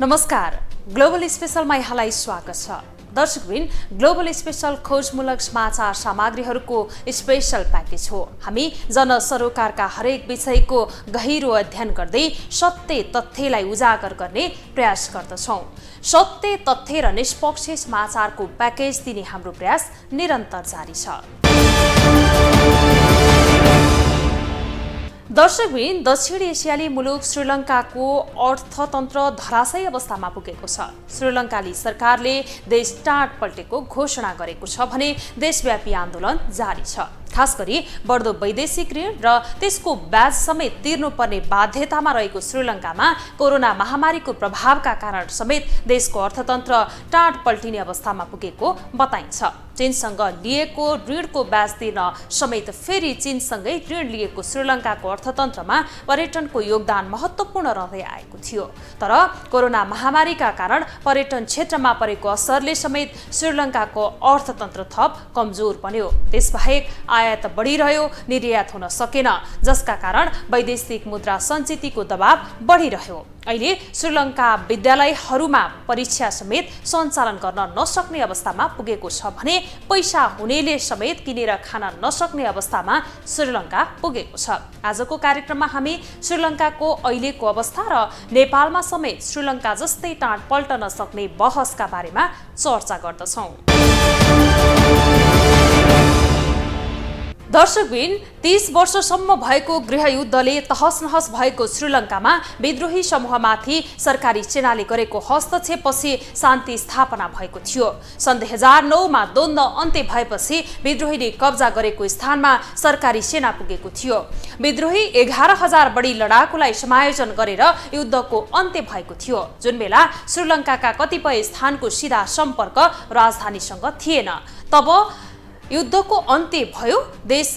नमस्कार, ग्लोबल स्पेशलमा यहाँलाई स्वागत छ। दर्शकवृन्द, ग्लोबल स्पेशल खोजमूलक समाचार सामग्रीहरूको स्पेशल प्याकेज हो। हामी जनसरोकारका हरेक विषयको गहिरो अध्ययन गर्दै सत्य तथ्यलाई उजागर गर्ने प्रयास गर्दछौँ। सत्य तथ्य र निष्पक्ष समाचारको प्याकेज दिने हाम्रो प्रयास निरन्तर जारी छ। दर्शकवृन्द, दक्षिण एसियाली मुलुक श्रीलङ्काको अर्थतन्त्र धराशयी अवस्थामा पुगेको छ। श्रीलङ्काली सरकारले देश टाँट पल्टेको घोषणा गरेको छ भने देशव्यापी आन्दोलन जारी छ। खास गरी बढ्दो वैदेशिक ऋण र त्यसको ब्याज समेत तिर्नुपर्ने बाध्यतामा रहेको श्रीलङ्कामा कोरोना महामारीको प्रभावका कारण समेत देशको अर्थतन्त्र टाँट पल्टिने अवस्थामा पुगेको बताइन्छ। चीनसँग लिएको ऋणको ब्याज तिर्न समेत फेरि चीनसँगै ऋण लिएको श्रीलङ्काको अर्थतन्त्रमा पर्यटनको योगदान महत्त्वपूर्ण रहँदै आएको थियो। तर कोरोना महामारीका कारण पर्यटन क्षेत्रमा परेको असरले समेत श्रीलङ्काको अर्थतन्त्र थप कमजोर बन्यो। त्यसबाहेक आयात बढिरह्यो, निर्यात हुन सकेन, जसका कारण वैदेशिक मुद्रा सञ्चितको दबाव बढिरह्यो। अहिले श्रीलङ्का विद्यालयहरूमा परीक्षा समेत सञ्चालन गर्न नसक्ने अवस्थामा पुगेको छ भने पैसा हुनेले समेत किनेर खान नसक्ने अवस्थामा श्रीलङ्का पुगेको छ। आजको कार्यक्रममा हामी श्रीलङ्काको अहिलेको अवस्था र नेपालमा समेत श्रीलङ्का जस्तै टाँट पल्टन सक्ने बहसका बारेमा चर्चा गर्दछौँ। दर्शकवृन्द, 30 वर्षसम्म भएको गृहयुद्धले तहसनहस भएको श्रीलङ्कामा विद्रोही समूहमाथि सरकारी सेनाले गरेको हस्तक्षेपपछि शान्ति स्थापना भएको थियो। सन् 2009 मा द्वन्द्व अन्त्य भएपछि विद्रोहीले कब्जा गरेको स्थानमा सरकारी सेना पुगेको थियो। विद्रोही 11,000 बढी लडाकुलाई समायोजन गरेर युद्धको अन्त्य भएको थियो, जुन बेला श्रीलङ्काका कतिपय स्थानको सिधा सम्पर्क राजधानीसँग थिएन। तब युद्धको अन्त्य भयो, देश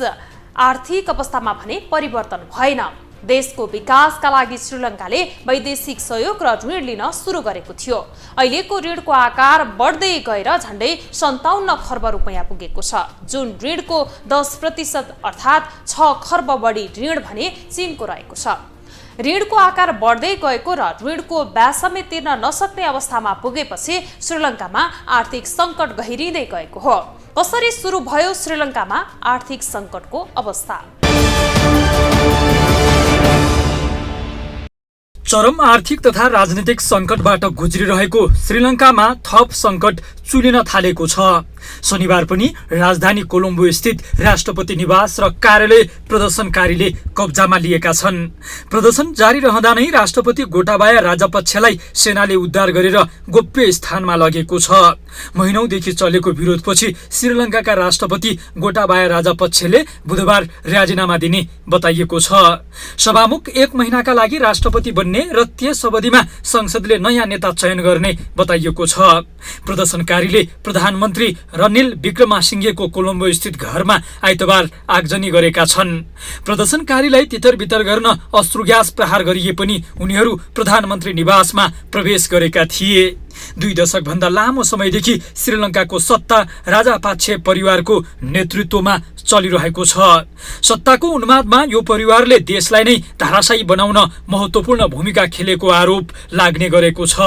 आर्थिक अवस्थामा भने परिवर्तन भएन। देशको विकासका लागि श्रीलङ्काले वैदेशिक सहयोग र ऋण लिन सुरु गरेको थियो। अहिलेको ऋणको आकार बढ्दै गएर झन्डै 57 खर्ब रुपैयाँ पुगेको छ, जुन ऋणको 10% अर्थात् 6 खर्ब बढी ऋण भने चीनको रहेको छ। ऋणको आकार बढ्दै गएको र ऋणको ब्याज समेत तिर्न नसक्ने अवस्थामा पुगेपछि श्रीलङ्कामा आर्थिक सङ्कट गहिरिँदै गएको हो। कसरी सुरु भयो श्रीलङ्कामा आर्थिक सङ्कटको अवस्था? चरम आर्थिक तथा राजनीतिक सङ्कटबाट गुज्रिरहेको श्रीलङ्कामा थप सङ्कट चुलिन थालेको छ। शनिबार पनि राजधानी कोलम्बो स्थित राष्ट्रपति निवास र कार्यालय प्रदर्शनकारीले कब्जामा लिएका छन्। प्रदर्शन जारी रहँदा नै राष्ट्रपति गोटाबाया राजपक्षलाई सेनाले उद्धार गरेर गोप्य स्थानमा लगेको छ। महिनौदेखि चलेको विरोधपछि श्रीलङ्काका राष्ट्रपति गोटाबाया राजपक्षले बुधबार राजीनामा दिने बताइएको छ। सभामुख 1 महिनाका लागि राष्ट्रपति बन्ने र त्यस अवधिमा संसदले नयाँ नेता चयन गर्ने बताइएको छ। प्रदर्शनकारीले प्रधानमन्त्री रनिल विक्रमासिंघेको कोलम्बो स्थित घरमा आइतबार आगजनी गरेका छन्। प्रदर्शनकारीलाई तितर-बितर गर्न अश्रु ग्यास प्रहार गरिए पनि उनीहरू प्रधानमन्त्री निवासमा प्रवेश गरेका थिए। 2 दशकभन्दा लामो समयदेखि श्रीलङ्काको सत्ता राजापाक्षे परिवारको नेतृत्वमा चलिरहेको छ। सत्ताको उन्मादमा यो परिवारले देशलाई नै धराशायी बनाउन महत्त्वपूर्ण भूमिका खेलेको आरोप लाग्ने गरेको छ।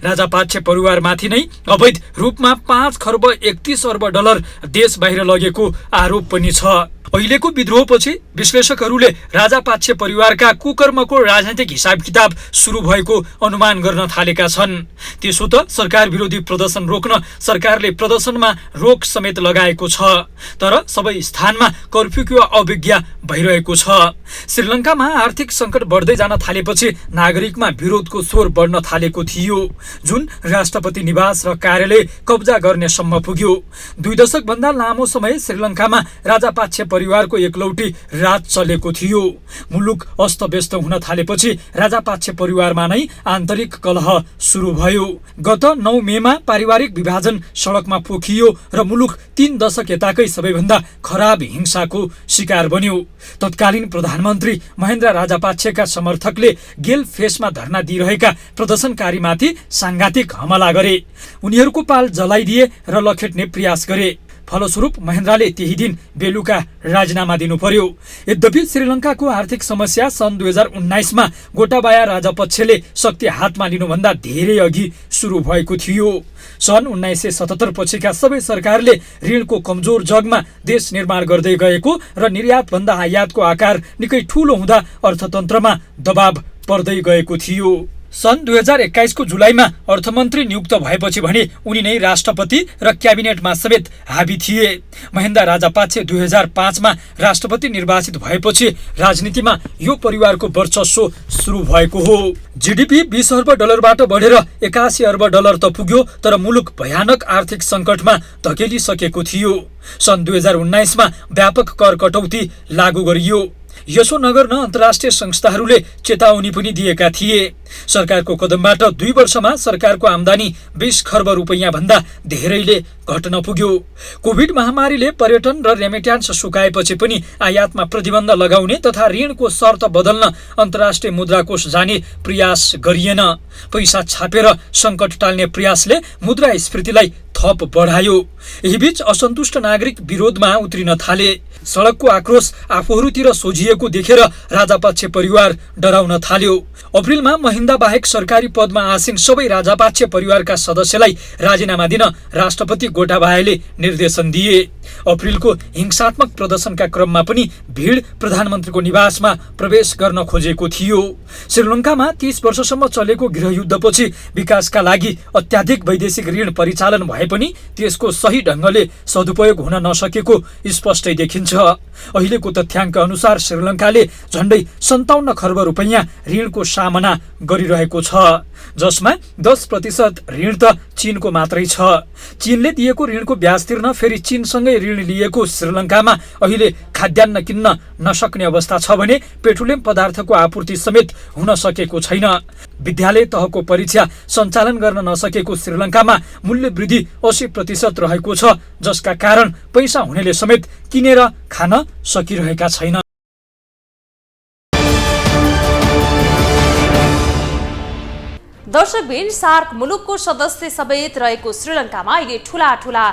राजापाक्षे परिवारमाथि नै अवैध रूपमा 5 खर्ब 31 अर्ब डलर देश बाहिर लगेको आरोप पनि छ। अहिलेको विद्रोहपछि विश्लेषकहरूले राजापाक्षे परिवारका कुकर्मको राजनैतिक हिसाब किताब सुरु भएको अनुमान गर्न थालेका छन्। त्यसो त सरकार विरोधी प्रदर्शन रोक्न सरकारले प्रदर्शनमा रोक समेत लगाएको छ, तर सबै स्थानमा कर्फ्यूको अवज्ञा भइरहेको छ। श्रीलङ्कामा आर्थिक सङ्कट बढ्दै जान थालेपछि नागरिकमा विरोधको स्वर बढ्न थालेको थियो, जुन राष्ट्रपति निवास र कार्यालय कब्जा गर्नेसम्म पुग्यो। 2 दशकभन्दा लामो समय श्रीलङ्कामा राजापाक्षे परिवारको एकलौटी राज चलेको थियो। मुलुक अस्तव्यस्त हुन थालेपछि राजापाक्षे परिवारमा नै आन्तरिक कलह सुरु भयो। गत 9 मेमा पारिवारिक विभाजन सडकमा पोखियो र मुलुक 3 दशक यताकै सबैभन्दा खराब हिंसाको शिकार बन्यो। तत्कालीन प्रधानमन्त्री महेन्द्र राजापाक्षेका समर्थकले गेल फेसमा धरना दिइरहेका प्रदर्शनकारीमाथि सांघातिक हमला गरे। उनीहरूको पाल जलाइदिए र लखेट्ने प्रयास गरे। फलस्वरूप महेन्द्रले त्यही दिन बेलुका राजीनामा दिनु पर्यो। यद्यपि श्रीलङ्काको आर्थिक समस्या सन् 2019मा गोटाबाया राजपक्षले शक्ति हातमा लिनुभन्दा धेरै अघि सुरु भएको थियो। सन् 1977 पछिका सबै सरकारले ऋणको कमजोर जगमा देश निर्माण गर्दै गएको र निर्यातभन्दा आयातको आकार निकै ठूलो हुँदा अर्थतन्त्रमा दबाव पर्दै गएको थियो। सन् 2021 को जुलाईमा अर्थमन्त्री नियुक्त भएपछि भने उनी नै राष्ट्रपति र क्याबिनेटमा समेत हाबी थिए। महेन्द्र राजापाक्षे 2005मा राष्ट्रपति निर्वाचित भएपछि राजनीतिमा यो परिवारको वर्चस्व सुरु भएको हो। जीडीपी 20 अर्ब डलरबाट बढेर 81 अर्ब डलर त पुग्यो, तर मुलुक भयानक आर्थिक सङ्कटमा धकेलिसकेको थियो। सन् 2019मा व्यापक कर कटौती लागू गरियो। यसो नगर्न अन्तर्राष्ट्रिय संस्थाहरूले चेतावनी पनि दिएका थिए। सरकारको कदमबाट 2 वर्षमा सरकारको आम्दानी 20 खर्ब रुपैयाँ भन्दा धेरैले घट्न पुग्यो। कोभिड महामारीले पर्यटन र रेमिट्यान्स सुकाएपछि पनि आयातमा प्रतिबन्ध लगाउने तथा ऋणको शर्त बदल्न अन्तर्राष्ट्रिय मुद्राकोष जाने प्रयास गरिएन। पैसा छापेर सङ्कट टाल्ने प्रयासले मुद्रास्फीतिलाई थप बढायो। यही बीच असन्तुष्ट नागरिक विरोधमा उत्रिन थाले। सडकको आक्रोश आफूहरूतिर सोझिएको देखेर राजापाक्षे परिवार डराउन थाल्यो। अप्रिलमा महिन्दा बाहेक सरकारी पदमा आसीन सबै राजापाक्षे परिवारका सदस्यलाई राजीनामा दिन राष्ट्रपति गोटाबायाले निर्देशन दिए। अप्रिलको हिंसात्मक प्रदर्शनका क्रममा पनि भिड प्रधानमन्त्रीको निवासमा प्रवेश गर्न खोजेको थियो। श्रीलङ्कामा 30 वर्षसम्म चलेको गृहयुद्धपछि विकासका लागि अत्याधिक वैदेशिक ऋण परिचालन भए पनि त्यसको सही ढङ्गले सदुपयोग हुन नसकेको स्पष्टै देखिन्छ। अहिलेको तथ्याङ्क अनुसार श्रीलङ्काले झन्डै 57 खर्ब रुपैयाँ ऋणको सामना गरिरहेको छ, जसमा 10% ऋण त चीनको मात्रै छ। चीनले दिएको ऋणको ब्याज तिर्न फेरि चीनसँगै ऋण लिएको श्रीलङ्कामा अहिले खाद्यान्न किन्न नसक्ने अवस्था छ भने पेट्रोलियम पदार्थको आपूर्ति समेत हुन सकेको छैन। विद्यालय तहको परीक्षा सञ्चालन गर्न नसकेको श्रीलङ्कामा मूल्य वृद्धि 80% रहेको छ, जसका कारण पैसा हुनेले समेत किनेर खान सकिरहेका छैन। दर्शकबिन, सार्क मुलुकको सदस्य समेत रहेको श्रीलङ्कामा अहिले ठूला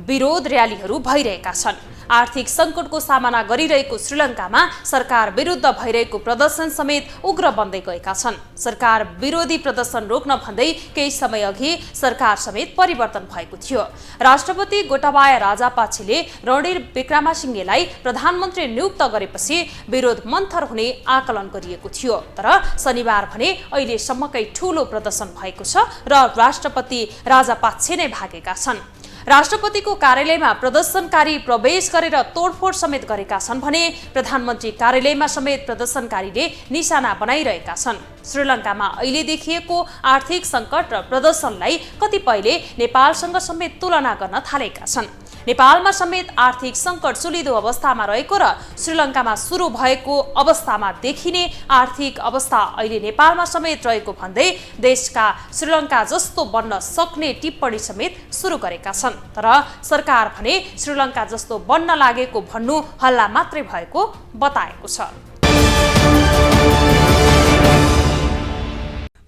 विरोध र्यालीहरू भइरहेका छन्। आर्थिक सङ्कटको सामना गरिरहेको श्रीलङ्कामा सरकार विरुद्ध भइरहेको प्रदर्शन समेत उग्र बन्दै गएका छन्। सरकार विरोधी प्रदर्शन रोक्न भन्दै केही समय अघि सरकार समेत परिवर्तन भएको थियो। राष्ट्रपति गोटाबाया राजापाक्षेले रणिल विक्रमासिंघेलाई प्रधानमन्त्री नियुक्त गरेपछि विरोध मन्थर हुने आकलन गरिएको थियो। तर शनिबार भने अहिलेसम्मकै ठूलो प्रदर्शन भएको छ र राष्ट्रपति राजापाक्षे नै भागेका छन्। राष्ट्रपतिको कार्यालयमा प्रदर्शनकारी प्रवेश गरेर तोडफोड समेत गरेका छन् भने प्रधानमन्त्री कार्यालयमा समेत प्रदर्शनकारीले निशाना बनाइरहेका छन्। श्रीलङ्कामा अहिले देखिएको आर्थिक सङ्कट र प्रदर्शनलाई कतिपयले नेपालसँग समेत तुलना गर्न थालेका छन्। नेपालमा समेत आर्थिक सङ्कट सुलिदो अवस्थामा रहेको र श्रीलङ्कामा सुरु भएको अवस्थामा देखिने आर्थिक अवस्था अहिले नेपालमा समेत रहेको भन्दै देशका श्रीलङ्का जस्तो बन्न सक्ने टिप्पणी समेत सुरु गरेका छन्। तर सरकार भने श्रीलङ्का जस्तो बन्न लागेको भन्नु हल्ला मात्रै भएको बताएको छ।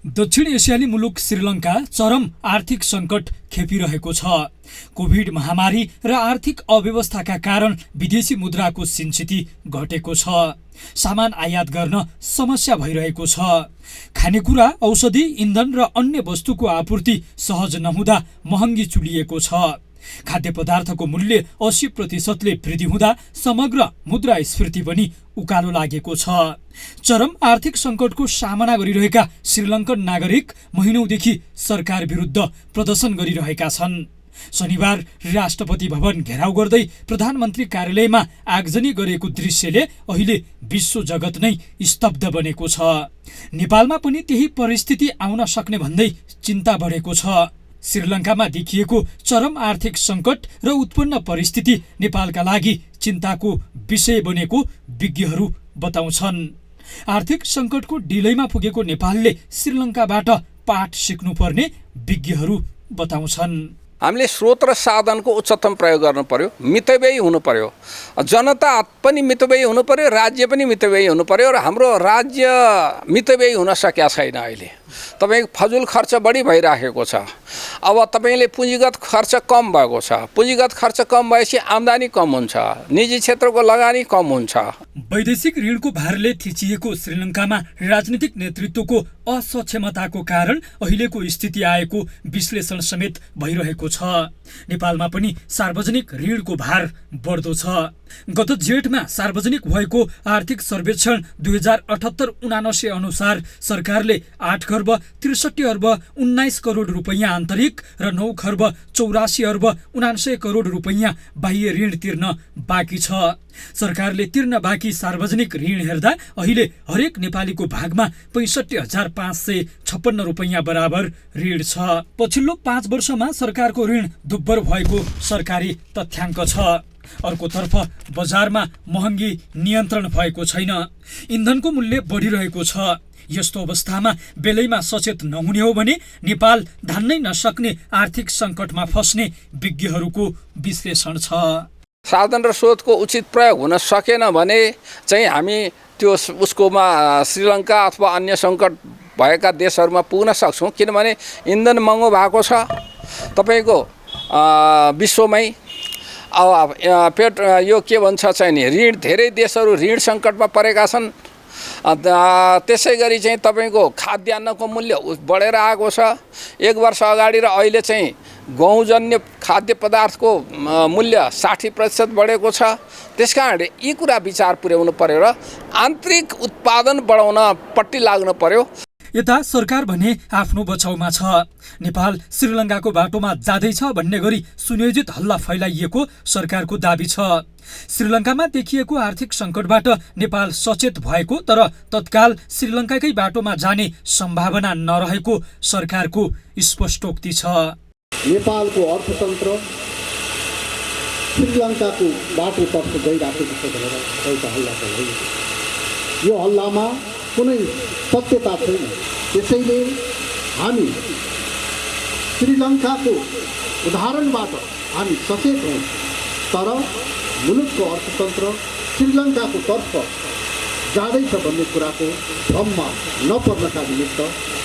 दक्षिण एसियाली मुलुक श्रीलङ्का चरम आर्थिक सङ्कट खेपिरहेको छ। कोभिड महामारी र आर्थिक अव्यवस्थाका कारण विदेशी मुद्राको सिन्सिती घटेको छ। सामान आयात गर्न समस्या भइरहेको छ। खानेकुरा, औषधि, इन्धन र अन्य वस्तुको आपूर्ति सहज नहुँदा महँगी चुलिएको छ। खाद्य पदार्थको मूल्य 80%ले वृद्धि हुँदा समग्र मुद्रास्फीति पनि उकालो लागेको छ। चरम आर्थिक सङ्कटको सामना गरिरहेका श्रीलङ्कन नागरिक महिनौदेखि सरकार विरुद्ध प्रदर्शन गरिरहेका छन्। शनिबार राष्ट्रपति भवन घेराउ गर्दै प्रधानमन्त्री कार्यालयमा आगजनी गरेको दृश्यले अहिले विश्व जगत नै स्तब्ध बनेको छ। नेपालमा पनि त्यही परिस्थिति आउन सक्ने भन्दै चिन्ता बढेको छ। श्रीलङ्कामा देखिएको चरम आर्थिक सङ्कट र उत्पन्न परिस्थिति नेपालका लागि चिन्ताको विषय बनेको विज्ञहरू बताउँछन्। आर्थिक सङ्कटको डिलैमा पुगेको नेपालले श्रीलङ्काबाट पाठ सिक्नुपर्ने विज्ञहरू बताउँछन्। हामीले स्रोत र साधनको उच्चतम प्रयोग गर्नु पर्यो, मितव्ययी हुनु पर्यो, जनता पनि मितव्ययी हुनु पर्यो, राज्य पनि मितव्ययी हुनु पर्यो र हाम्रो राज्य मितव्ययी हुन सकेका छैन। अहिले तपाईको फजुल खर्च बढी भइराखेको छ। अब तपाईँले पुँजीगत खर्च कम भएको छ, पुँजीगत खर्च कम भएपछि आम्दानी कम हुन्छ, निजी क्षेत्रको लगानी कम हुन्छ। वैदेशिक ऋणको भारले थिचिएको श्रीलङ्कामा राजनीतिक नेतृत्वको असक्षमताको कारण अहिलेको स्थिति आएको विश्लेषण समेत भइरहेको छ। नेपालमा पनि सार्वजनिक ऋणको भार बढ्दो छ। गत जेठमा सार्वजनिक भएको आर्थिक सर्वेक्षण 2078-79 अनुसार सरकारले 8 खर्ब 63 अर्ब 19 करोड रुपैयाँ आन्तरिक र 9 खर्ब 84 अर्ब 79 करोड रुपैयाँ बाह्य ऋण तिर्न बाँकी छ। सरकारले तिर्न बाँकी सार्वजनिक ऋण हेर्दा अहिले हरेक नेपालीको भागमा 65,556 रुपैयाँ बराबर ऋण छ। पछिल्लो 5 वर्षमा सरकारको ऋण दुब्बर भएको सरकारी तथ्याङ्क छ। अर्कोतर्फ बजारमा महँगी नियन्त्रण भएको छैन, इन्धनको मूल्य बढिरहेको छ। यस्तो अवस्थामा बेलैमा सचेत नहुने हो भने नेपाल धान्नै नसक्ने आर्थिक सङ्कटमा फस्ने विज्ञहरूको विश्लेषण छ। साधन र स्रोतको उचित प्रयोग हुन सकेन भने चाहिँ हामी त्यो उसकोमा श्रीलङ्का अथवा अन्य सङ्कट भएका देशहरूमा पुग्न सक्छौँ। किनभने इन्धन महँगो भएको छ तपाईँको विश्वमै। अब यो के भन्छ चाहिँ नि ऋण, धेरै देशहरू ऋण सङ्कटमा परेका छन्। त्यसै गरी चाहिँ तपाईँको खाद्यान्नको मूल्य बढेर आएको छ। 1 वर्ष अगाडि र अहिले चाहिँ गहुँजन्य खाद्य पदार्थको मूल्य 60% बढेको छ। त्यस कारणले यी कुरा विचार पुर्याउनु पर्यो र आन्तरिक उत्पादन बढाउन पट्टि लाग्नु पर्यो। यता सरकार भने आफ्नो बचाउमा छ। नेपाल श्रीलङ्काको बाटोमा जाँदैछ भन्ने गरी सुनियोजित हल्ला फैलाइएको सरकारको दाबी छ। श्रीलङ्कामा देखिएको आर्थिक सङ्कटबाट नेपाल सचेत भएको तर तत्काल श्रीलङ्काकै बाटोमा जाने सम्भावना नरहेको सरकारको स्पष्टोक्ति छ। नेपालको अर्थतन्त्र श्रीलङ्काको बाटोतर्फ गइराखेको छ भनेर एउटा हल्ला चलाइएको छ। यो हल्लामा कुनै सत्यता छैन। त्यसैले हामी श्रीलङ्काको उदाहरणबाट हामी सचेत हौँ, तर मुलुकको अर्थतन्त्र श्रीलङ्काको तर्फ जाँदैछ भन्ने कुराको भ्रममा नपर्नका निमित्त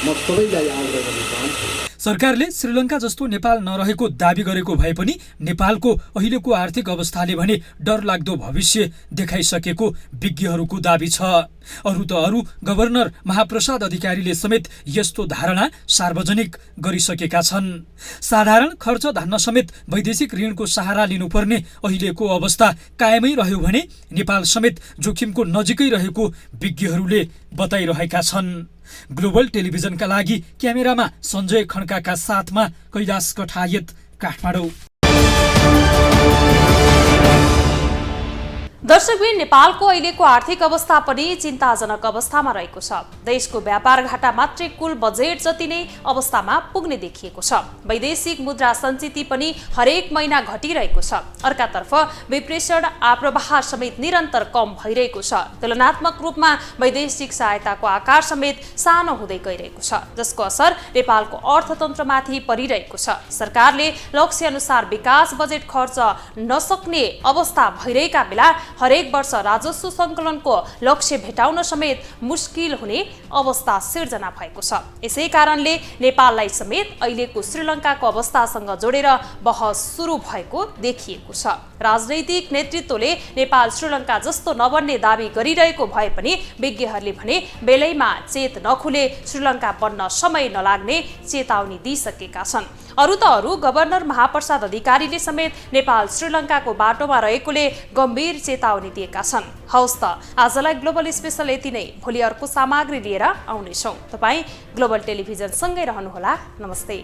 म सबैलाई आग्रह गर्न चाहन्छु। सरकारले श्रीलङ्का जस्तो नेपाल नरहेको दाबी गरेको भए पनि नेपालको अहिलेको आर्थिक अवस्थाले भने डरलाग्दो भविष्य देखाइसकेको विज्ञहरूको दाबी छ। अरू त अरू गभर्नर महाप्रसाद अधिकारीले समेत यस्तो धारणा सार्वजनिक गरिसकेका छन्। साधारण खर्च धान्न समेत वैदेशिक ऋणको सहारा लिनुपर्ने अहिलेको अवस्था कायमै रह्यो भने नेपाल समेत जोखिमको नजिकै रहेको विज्ञहरूले बताइरहेका छन्। ग्लोबल टेलिभिजनका लागि क्यामेरामा सञ्जय खड्काका साथमा कैलाश कठायत, काठमाडौँ। दर्शकबिन, नेपालको अहिलेको आर्थिक अवस्था पनि चिन्ताजनक अवस्थामा रहेको छ। देशको व्यापार घाटा मात्रै कुल बजेट जति नै अवस्थामा पुग्ने देखिएको छ। वैदेशिक मुद्रा सञ्चिति पनि हरेक महिना घटिरहेको छ। अर्कातर्फ विप्रेषण आप्रवाह समेत निरन्तर कम भइरहेको छ। तुलनात्मक रूपमा वैदेशिक सहायताको आकार समेत सानो हुँदै गइरहेको छ, जसको असर नेपालको अर्थतन्त्रमाथि परिरहेको छ। सरकारले लक्ष्य अनुसार विकास बजेट खर्च नसक्ने अवस्था भइरहेका बेला हरेक वर्ष राजस्व सङ्कलनको लक्ष्य भेटाउन समेत मुस्किल हुने अवस्था सिर्जना भएको छ। यसै कारणले नेपाललाई समेत अहिलेको श्रीलङ्काको अवस्थासँग जोडेर बहस सुरु भएको देखिएको छ। राजनैतिक नेतृत्वले नेपाल श्रीलङ्का जस्तो नबन्ने दावी गरिरहेको भए पनि विज्ञहरूले भने बेलैमा चेत नखुले श्रीलङ्का बन्न समय नलाग्ने चेतावनी दिइसकेका छन्। अरू त अरू गभर्नर महाप्रसाद अधिकारीले समेत नेपाल श्रीलङ्काको बाटोमा रहेकोले गम्भीर चेतावनी दिएका छन्। हवस् त, आजलाई ग्लोबल स्पेशल यति नै। भोलि अर्को सामग्री लिएर आउनेछौँ। तपाईँ ग्लोबल टेलिभिजन सँगै रहनुहोला। नमस्ते।